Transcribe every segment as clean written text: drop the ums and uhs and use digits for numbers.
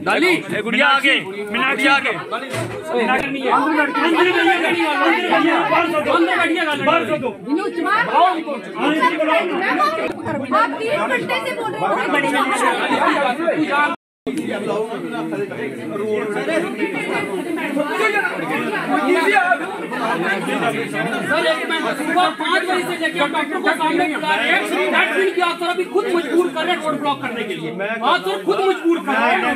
डाली गुड़िया आगे मीनाक्षी आगे सर सुबह 5 बजे से लेकर डॉक्टर को सामने बुला रहे हैं। दैट मीन कि आप सर अभी खुद मजबूर कर रहे हैं रोड ब्लॉक करने के लिए। आप सर खुद मजबूर कर रहे हैं।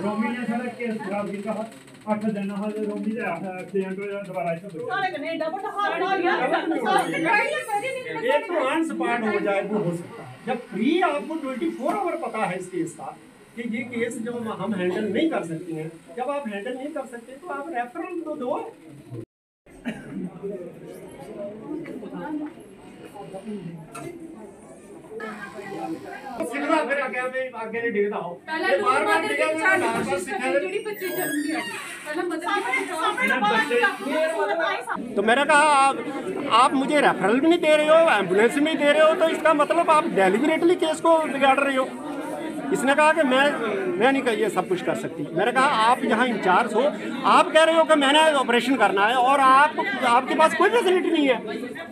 रोमी ने सारा केस खराब किया 8 दिन हाल रोमी दे एक्सीडेंट होया दोबारा ऐसा एक तो ऑन स्पॉट हो जाए वो हो सकता है। जब फ्री आपको 24 आवर पता है इस केस का कि ये केस जो हम हैंडल नहीं कर सकते हैं, जब आप हैंडल नहीं कर सकते तो आप रेफरल तो दो। फिर आगे नहीं डिगदा हो बार-बार तो मैंने कहा आप मुझे रेफरल भी नहीं दे रहे हो, एम्बुलेंस भी नहीं दे रहे हो, तो इसका मतलब आप डेलिबरेटली केस को बिगाड़ रहे हो। इसने कहा कि मैं नहीं ये सब कुछ कर सकती। मैंने कहा आप यहाँ इंचार्ज हो, आप कह रहे हो कि मैंने ऑपरेशन करना है और आपके पास कोई फैसिलिटी नहीं है।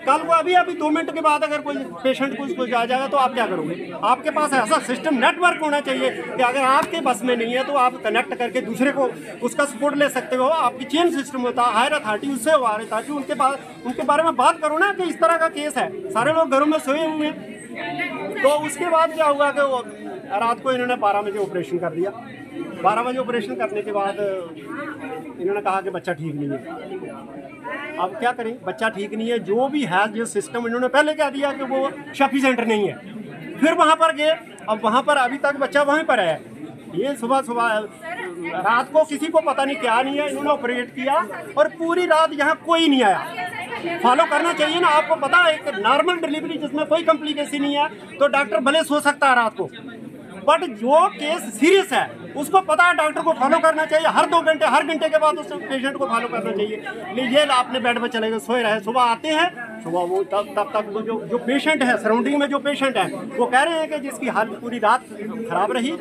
कल को अभी 2 मिनट के बाद अगर कोई पेशेंट कुछ आ जाएगा तो आप क्या करोगे? आपके पास ऐसा सिस्टम नेटवर्क होना चाहिए कि अगर आपके बस में नहीं है तो आप कनेक्ट करके दूसरे को उसका सपोर्ट ले सकते हो। आपकी चेन सिस्टम होता है, हायर अथॉरिटी उससे हो रही ताकि उनके बारे में बात करो ना कि इस तरह का केस है, सारे लोग घरों में सोए हुए हैं। तो उसके बाद क्या हुआ कि वो रात को इन्होंने 12 बजे ऑपरेशन कर दिया। 12 बजे ऑपरेशन करने के बाद इन्होंने कहा कि बच्चा ठीक नहीं है। अब क्या करें, बच्चा ठीक नहीं है, जो भी है जो सिस्टम इन्होंने पहले कह दिया कि वो शफी सेंटर नहीं है। फिर वहाँ पर गए, अब वहाँ पर अभी तक बच्चा वहीं पर है। ये सुबह रात को किसी को पता नहीं क्या नहीं है, इन्होंने ऑपरेट किया और पूरी रात यहाँ कोई नहीं आया। फॉलो करना चाहिए ना, आपको पता है एक नॉर्मल डिलीवरी जिसमें कोई कॉम्प्लिकेशन नहीं है तो डॉक्टर भले सो सकता है रात को, बट जो केस सीरियस है उसको पता है डॉक्टर को फॉलो करना चाहिए। हर 2 घंटे हर घंटे के बाद उस पेशेंट को फॉलो करना चाहिए। ये आपने बेड पर चले गए, सोए रहे, सुबह आते हैं, सुबह वो तब तक वो जो पेशेंट है, सराउंडिंग में जो पेशेंट है वो कह रहे हैं कि जिसकी हालत पूरी रात खराब रही,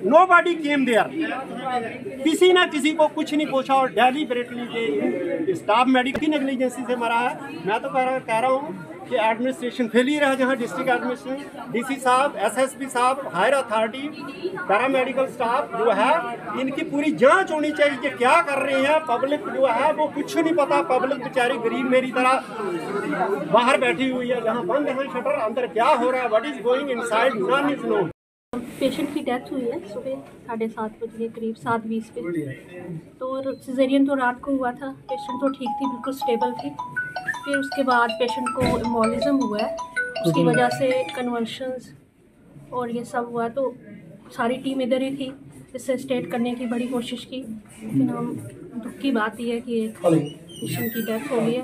नोबडी केम देयर, किसी ना किसी को कुछ नहीं पूछा और डेलिबरेटली के स्टाफ मेडिकल नेग्लिजेंसी से मरा है। मैं तो कह रहा हूँ कि एडमिनिस्ट्रेशन फेलियर है, जहाँ डिस्ट्रिक्ट एडमिनिस्ट्रेशन, डीसी साहब, एसएसपी साहब, हायर अथॉरिटी, पैरामेडिकल स्टाफ जो है, इनकी पूरी जांच होनी चाहिए कि क्या कर रहे हैं। पब्लिक जो है वो कुछ नहीं पता, पब्लिक बेचारी गरीब मेरी तरह बाहर बैठी हुई है, जहाँ बंद है शटर, अंदर क्या हो रहा है, what is going inside, non is known. Patient की डेथ हुई है सुबह 7:30 बजे के करीब, 7:20 पे। तो सिजेरियन तो रात को हुआ था, पेशेंट तो ठीक थी, बिल्कुल स्टेबल थी। फिर उसके बाद पेशेंट को एम्बोलिज्म हुआ है, उसकी वजह से कन्वल्शंस और ये सब हुआ। तो सारी टीम इधर ही थी, इससे स्टेट करने की बड़ी कोशिश की, लेकिन हम दुख की बात ये है कि पेशेंट की डेथ हो गई है।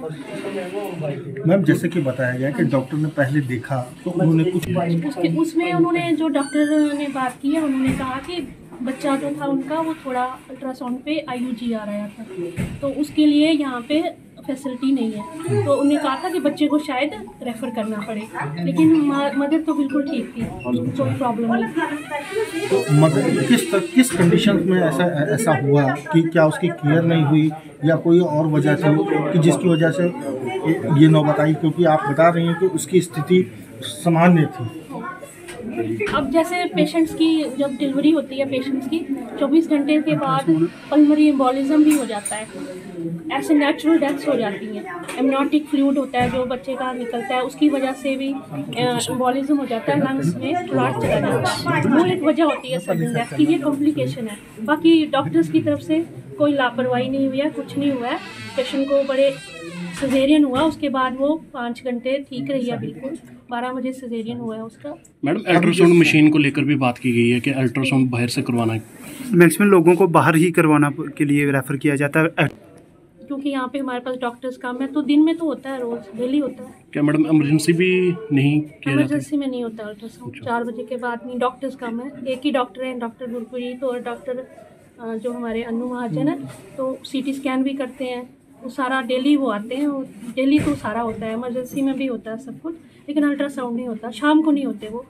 मैम जैसे कि बताया गया कि डॉक्टर ने पहले देखा तो उन्होंने कुछ उसमें उन्होंने जो डॉक्टर ने बात की है, उन्होंने कहा कि बच्चा जो था उनका वो थोड़ा अल्ट्रासाउंड पे IUG आ रहा था, तो उसके लिए यहाँ पे फैसिलिटी नहीं है। तो उन्होंने कहा था कि बच्चे को शायद रेफ़र करना पड़े, लेकिन मदर तो बिल्कुल ठीक थी, कोई प्रॉब्लम नहीं थी। तो मदर किस कंडीशन में ऐसा हुआ कि क्या उसकी केयर नहीं हुई या कोई और वजह थी कि जिसकी वजह से ये नौबत आई? क्योंकि आप बता रही हैं कि उसकी स्थिति सामान्य थी। अब जैसे पेशेंट्स की जब डिलीवरी होती है पेशेंट्स की 24 घंटे के बाद पल्मोनरी एम्बोलिज्म भी हो जाता है, ऐसे नेचुरल डेथ्स हो जाती हैं। एमनियोटिक फ्लूइड होता है जो बच्चे का निकलता है, उसकी वजह से भी एम्बोलिज्म हो जाता है, लंग्स में क्लॉट चला जाता है। वो एक वजह होती है सडन डेथ की, ये कॉम्प्लिकेशन है। बाकी डॉक्टर्स की तरफ से कोई लापरवाही नहीं हुई है, कुछ नहीं हुआ है। पेशेंट को बड़े सिजेरियन हुआ, उसके बाद वो 5 घंटे ठीक रही है, बिल्कुल 12 बजे सिजेरियन हुआ है उसका। मैडम अल्ट्रासाउंड मशीन को लेकर भी बात की गई है कि अल्ट्रासाउंड बाहर से करवाना है। मैक्सिमम लोगों को बाहर ही करवाना के लिए रेफ़र किया जाता है, क्योंकि यहाँ पे हमारे पास डॉक्टर्स कम है। तो दिन में तो होता है, रोज़ डेली होता है। क्या मैडम इमरजेंसी भी नहीं किया जाता? इमरजेंसी में नहीं होता अल्ट्रासाउंड, 4 बजे के बाद नहीं। डॉक्टर्स कम है, एक ही डॉक्टर है, डॉक्टर गुरप्रीत, और डॉक्टर जो हमारे अनु महाजन है, तो CT स्कैन भी करते हैं वो सारा डेली वो आते हैं, वो डेली तो सारा होता है, इमरजेंसी में भी होता है सब कुछ, लेकिन अल्ट्रासाउंड नहीं होता, शाम को नहीं होते वो।